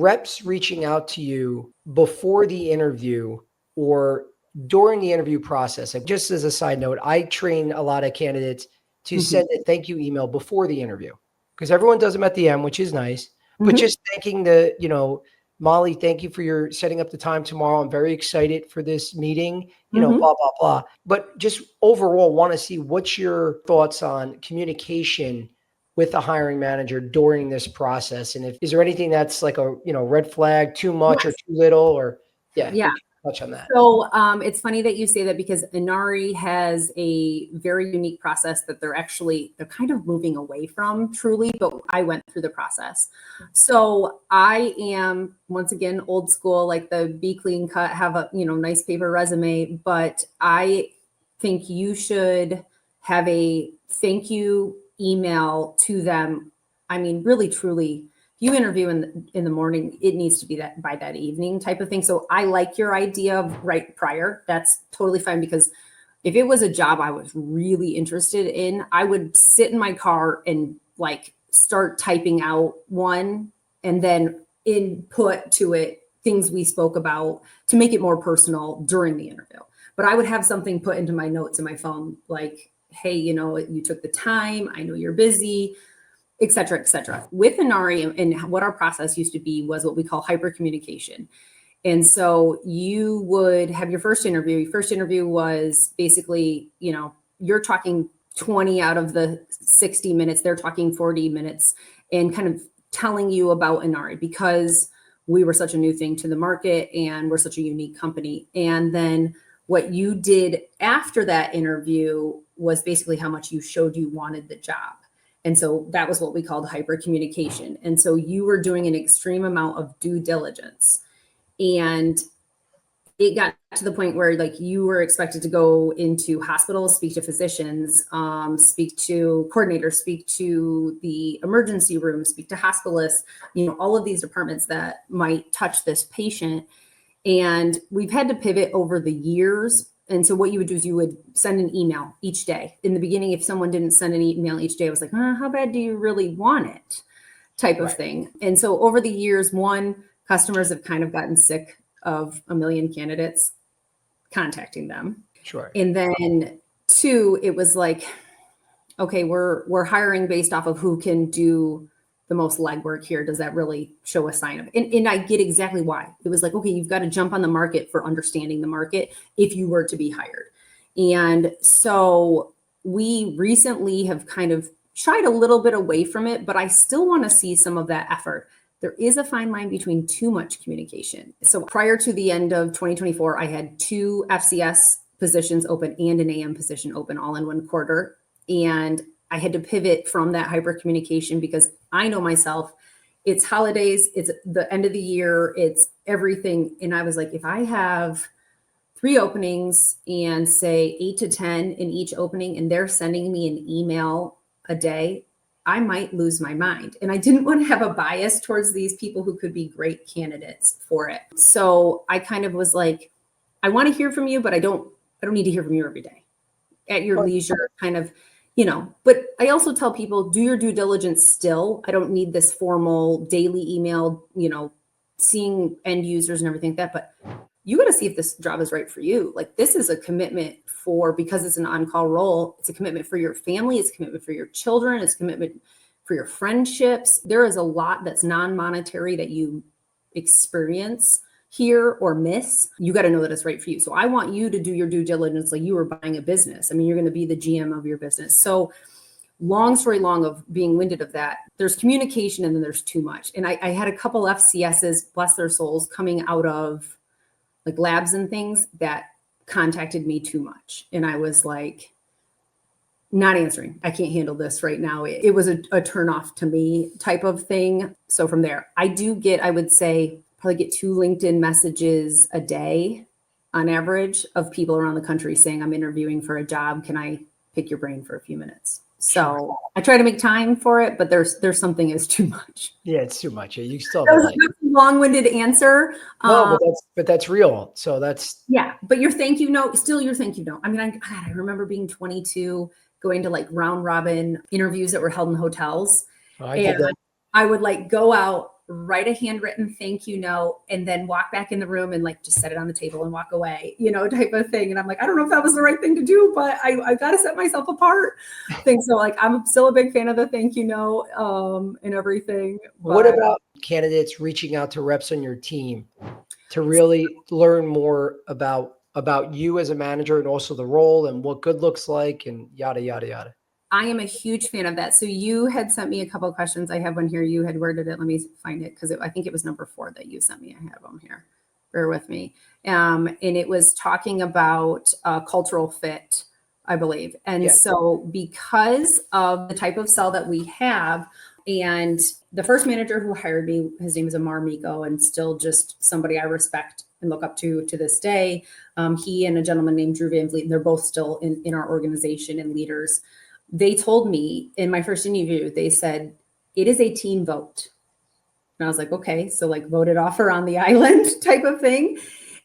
reps reaching out to you before the interview or during the interview process? Like, just as a side note, I train a lot of candidates to send a thank you email before the interview, because everyone does them at the end, which is nice, but just thanking Molly, thank you for your setting up the time tomorrow. I'm very excited for this meeting, blah, blah, blah. But just overall, want to see what's your thoughts on communication with the hiring manager during this process. And is there anything that's like a, red flag, too much or too little, or touch on that. So it's funny that you say that, because Inari has a very unique process that they're kind of moving away from, truly, but I went through the process. So I am, once again, old school, like the be clean cut, have a, nice paper resume, but I think you should have a thank you email to them. I mean, really, truly, you interview in the morning, it needs to be that by that evening type of thing. So I like your idea of right prior. That's totally fine, because if it was a job I was really interested in, I would sit in my car and like start typing out one and then input to it things we spoke about to make it more personal during the interview. But I would have something put into my notes in my phone, like, hey, you took the time. I know you're busy, et cetera, et cetera. With Inari, and what our process used to be was what we call hypercommunication. And so you would have your first interview. Your first interview was basically, you're talking 20 out of the 60 minutes, they're talking 40 minutes, and kind of telling you about Inari, because we were such a new thing to the market and we're such a unique company. And then what you did after that interview was basically how much you showed you wanted the job. And so that was what we called hypercommunication. And so you were doing an extreme amount of due diligence. And it got to the point where like you were expected to go into hospitals, speak to physicians, speak to coordinators, speak to the emergency room, speak to hospitalists, all of these departments that might touch this patient. And we've had to pivot over the years. And so what you would do is you would send an email each day. In the beginning, if someone didn't send an email each day, I was like, how bad do you really want it? Type of thing. And so over the years, customers have kind of gotten sick of a million candidates contacting them. Sure. And then two, it was like, okay, we're hiring based off of who can do the most legwork here. Does that really show a sign of it? And I get exactly why. It was like, okay, you've got to jump on the market for understanding the market if you were to be hired. And so we recently have kind of shied a little bit away from it, but I still want to see some of that effort. There is a fine line between too much communication. So prior to the end of 2024, I had 2 FCS positions open and an AM position open all in one quarter. And I had to pivot from that hypercommunication because I know myself, it's holidays, it's the end of the year, it's everything. And I was like, if I have 3 openings and say 8 to 10 in each opening, and they're sending me an email a day, I might lose my mind. And I didn't want to have a bias towards these people who could be great candidates for it. So I kind of was like, I want to hear from you, but I don't need to hear from you every day. At your leisure, kind of, but I also tell people, do your due diligence still. I don't need this formal daily email, seeing end users and everything like that, but you got to see if this job is right for you. Like, this is a commitment because it's an on-call role. It's a commitment for your family. It's a commitment for your children. It's a commitment for your friendships. There is a lot that's non-monetary that you experience here or miss. You got to know that it's right for you. So I want you to do your due diligence like you were buying a business. I mean, you're going to be the GM of your business. So long story long of being winded of that, there's communication and then there's too much. And I had a couple FCSs, bless their souls, coming out of like labs and things that contacted me too much. And I was like, not answering. I can't handle this right now. It was a turnoff to me type of thing. So from there, I would say, probably get 2 LinkedIn messages a day on average of people around the country saying, I'm interviewing for a job. Can I pick your brain for a few minutes? So I try to make time for it, but there's something is too much. Yeah, it's too much. You still have a long-winded answer. No, but that's real. So that's but your thank you note, still your thank you note. I mean, I remember being 22, going to like round robin interviews that were held in hotels. I would like go out write a handwritten thank you note, and then walk back in the room and like just set it on the table and walk away, you know, type of thing. And I'm like, I don't know if that was the right thing to do, but I got to set myself apart. So like, I'm still a big fan of the thank you note and everything. What about candidates reaching out to reps on your team to really learn more about you as a manager and also the role and what good looks like and yada, yada, yada? I am a huge fan of that. So you had sent me a couple of questions. I have one here. You had worded it. Let me find it because I think it was number 4 that you sent me. I have them here. Bear with me. And it was talking about cultural fit, I believe. And so because of the type of cell that we have, and the first manager who hired me, his name is Amar Miko, and still just somebody I respect and look up to this day. He and a gentleman named Drew Van Vliet, they're both still in our organization and leaders. They told me in my first interview, they said, it is a team vote. And I was like, okay, so like voted off around the island type of thing.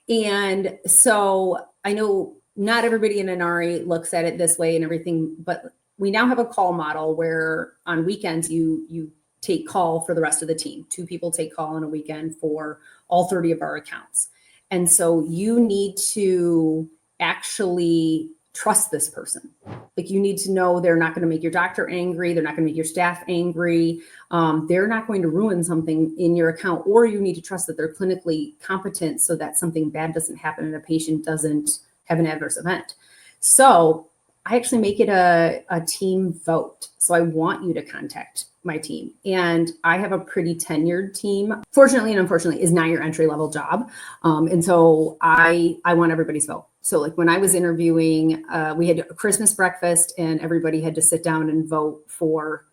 And so I know not everybody in Inari looks at it this way and everything, but we now have a call model where on weekends you take call for the rest of the team. 2 people take call on a weekend for all 30 of our accounts. And so you need to actually trust this person. Like you need to know they're not going to make your doctor angry. They're not going to make your staff angry. They're not going to ruin something in your account, or you need to trust that they're clinically competent so that something bad doesn't happen and a patient doesn't have an adverse event. So I actually make it a team vote. So I want you to contact my team. And I have a pretty tenured team. Fortunately and unfortunately, is not your entry level job. And so I want everybody's vote. So like when I was interviewing, we had a Christmas breakfast and everybody had to sit down and vote for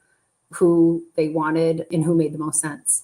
who they wanted and who made the most sense.